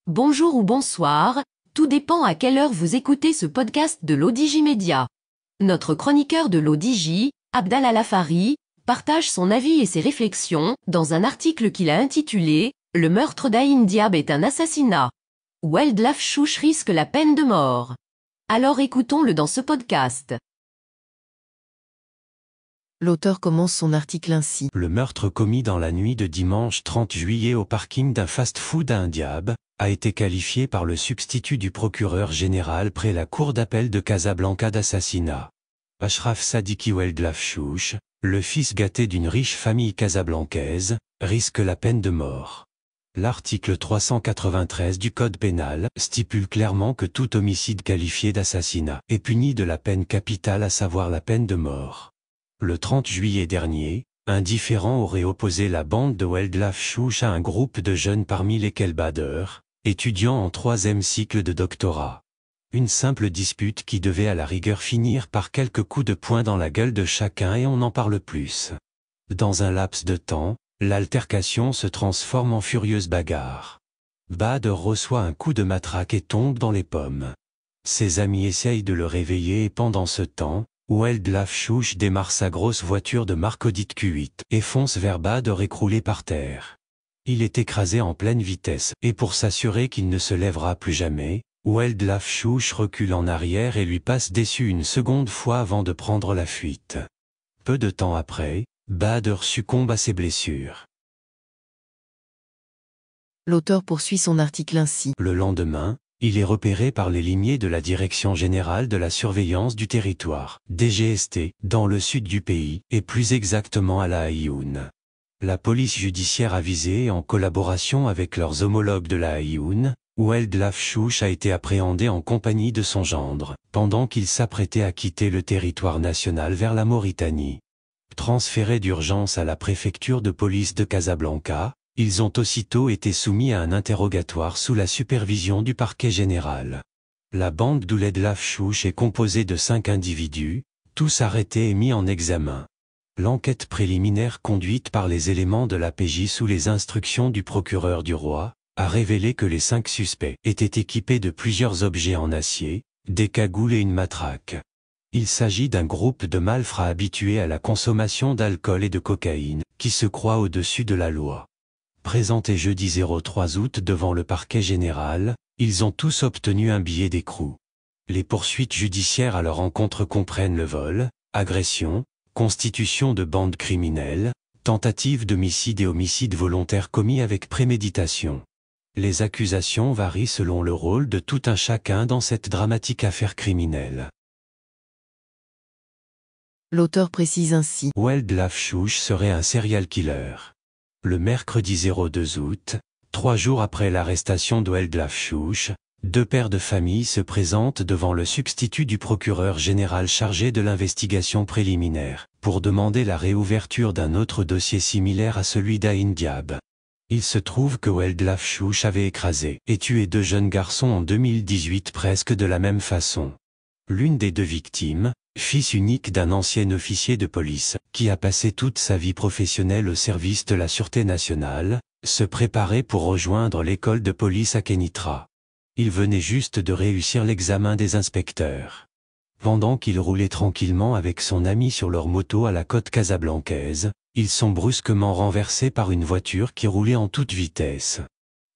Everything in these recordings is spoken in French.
Bonjour ou bonsoir, tout dépend à quelle heure vous écoutez ce podcast de l'ODJ Média. Notre chroniqueur de l'ODJ, Abdallah Lafari, partage son avis et ses réflexions dans un article qu'il a intitulé « Le meurtre d'Aïn Diab est un assassinat. Walid Lafchouch risque la peine de mort ». Alors écoutons-le dans ce podcast. L'auteur commence son article ainsi. Le meurtre commis dans la nuit de dimanche 30 juillet au parking d'un fast-food à Aïn Diab a été qualifié par le substitut du procureur général près la cour d'appel de Casablanca d'assassinat. Ashraf Sadiki Walid Lafchouch, le fils gâté d'une riche famille casablancaise, risque la peine de mort. L'article 393 du Code pénal stipule clairement que tout homicide qualifié d'assassinat est puni de la peine capitale, à savoir la peine de mort. Le 30 juillet dernier, un différend aurait opposé la bande de Walid Lafchouch à un groupe de jeunes parmi lesquels Bader, étudiant en 3e cycle de doctorat. Une simple dispute qui devait à la rigueur finir par quelques coups de poing dans la gueule de chacun, et on n'en parle plus. Dans un laps de temps, l'altercation se transforme en furieuse bagarre. Bader reçoit un coup de matraque et tombe dans les pommes. Ses amis essayent de le réveiller, et pendant ce temps, Walid Lafchouch démarre sa grosse voiture de marque Audi Q8 et fonce vers Bader écroulé par terre. Il est écrasé en pleine vitesse, et pour s'assurer qu'il ne se lèvera plus jamais, Walid Lafchouch recule en arrière et lui passe dessus une seconde fois avant de prendre la fuite. Peu de temps après, Bader succombe à ses blessures. L'auteur poursuit son article ainsi. Le lendemain, il est repéré par les limiers de la Direction Générale de la Surveillance du Territoire, DGST, dans le sud du pays, et plus exactement à La Aïoun. La police judiciaire avisée, en collaboration avec leurs homologues de La Aïoun, Walid Lafchouch a été appréhendé en compagnie de son gendre, pendant qu'il s'apprêtait à quitter le territoire national vers la Mauritanie. Transférés d'urgence à la préfecture de police de Casablanca, ils ont aussitôt été soumis à un interrogatoire sous la supervision du parquet général. La bande d'Ouled Lafchouch est composée de 5 individus, tous arrêtés et mis en examen. L'enquête préliminaire conduite par les éléments de l'APJ sous les instructions du procureur du roi a révélé que les 5 suspects étaient équipés de plusieurs objets en acier, des cagoules et une matraque. Il s'agit d'un groupe de malfrats habitués à la consommation d'alcool et de cocaïne, qui se croient au-dessus de la loi. Présentés jeudi 03 août devant le parquet général, ils ont tous obtenu un billet d'écrou. Les poursuites judiciaires à leur encontre comprennent le vol, agression, constitution de bande criminelle, tentative d'homicide et homicide volontaire commis avec préméditation. Les accusations varient selon le rôle de tout un chacun dans cette dramatique affaire criminelle. L'auteur précise ainsi. Walid Lafchouch serait un serial killer. Le mercredi 02 août, 3 jours après l'arrestation de Walid Lafchouch, 2 pères de famille se présentent devant le substitut du procureur général chargé de l'investigation préliminaire, pour demander la réouverture d'un autre dossier similaire à celui d'Aïn Diab. Il se trouve que Walid Lafchouch avait écrasé et tué 2 jeunes garçons en 2018 presque de la même façon. L'une des 2 victimes, fils unique d'un ancien officier de police, qui a passé toute sa vie professionnelle au service de la Sûreté nationale, se préparait pour rejoindre l'école de police à Kenitra. Il venait juste de réussir l'examen des inspecteurs. Pendant qu'il roulait tranquillement avec son ami sur leur moto à la côte casablancaise, ils sont brusquement renversés par une voiture qui roulait en toute vitesse.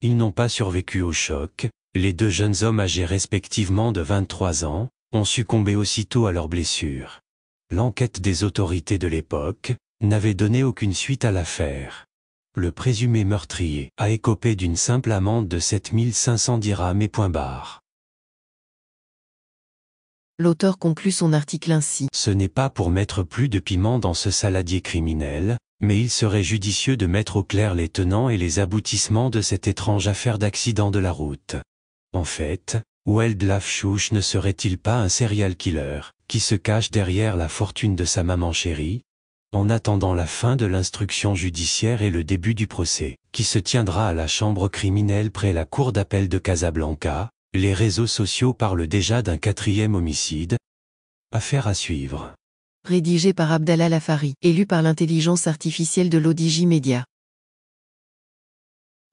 Ils n'ont pas survécu au choc, les 2 jeunes hommes âgés respectivement de 23 ans, ont succombé aussitôt à leurs blessures. L'enquête des autorités de l'époque n'avait donné aucune suite à l'affaire. Le présumé meurtrier a écopé d'une simple amende de 7500 dirhams et point barre. L'auteur conclut son article ainsi. Ce n'est pas pour mettre plus de piment dans ce saladier criminel, mais il serait judicieux de mettre au clair les tenants et les aboutissements de cette étrange affaire d'accident de la route. En fait, Walid Lafchouch ne serait-il pas un serial killer, qui se cache derrière la fortune de sa maman chérie? En attendant la fin de l'instruction judiciaire et le début du procès, qui se tiendra à la chambre criminelle près la cour d'appel de Casablanca, les réseaux sociaux parlent déjà d'un 4e homicide. Affaire à suivre. Rédigé par Abdallah Lafari, élu par l'intelligence artificielle de l'ODJ Média.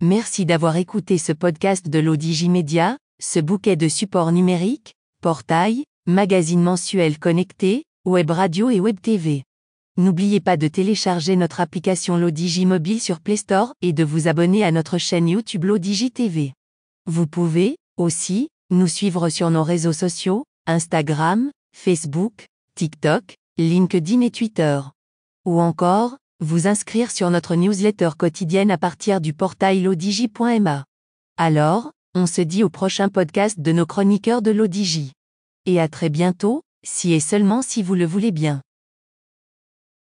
Merci d'avoir écouté ce podcast de l'ODJ Média, ce bouquet de supports numériques, portail, magazine mensuel connecté, web radio et web TV. N'oubliez pas de télécharger notre application l'ODJ Mobile sur Play Store et de vous abonner à notre chaîne YouTube l'ODJ TV. Vous pouvez, aussi, nous suivre sur nos réseaux sociaux, Instagram, Facebook, TikTok, LinkedIn et Twitter. Ou encore, vous inscrire sur notre newsletter quotidienne à partir du portail lodj.ma. Alors, on se dit au prochain podcast de nos chroniqueurs de l'ODJ. Et à très bientôt, si et seulement si vous le voulez bien.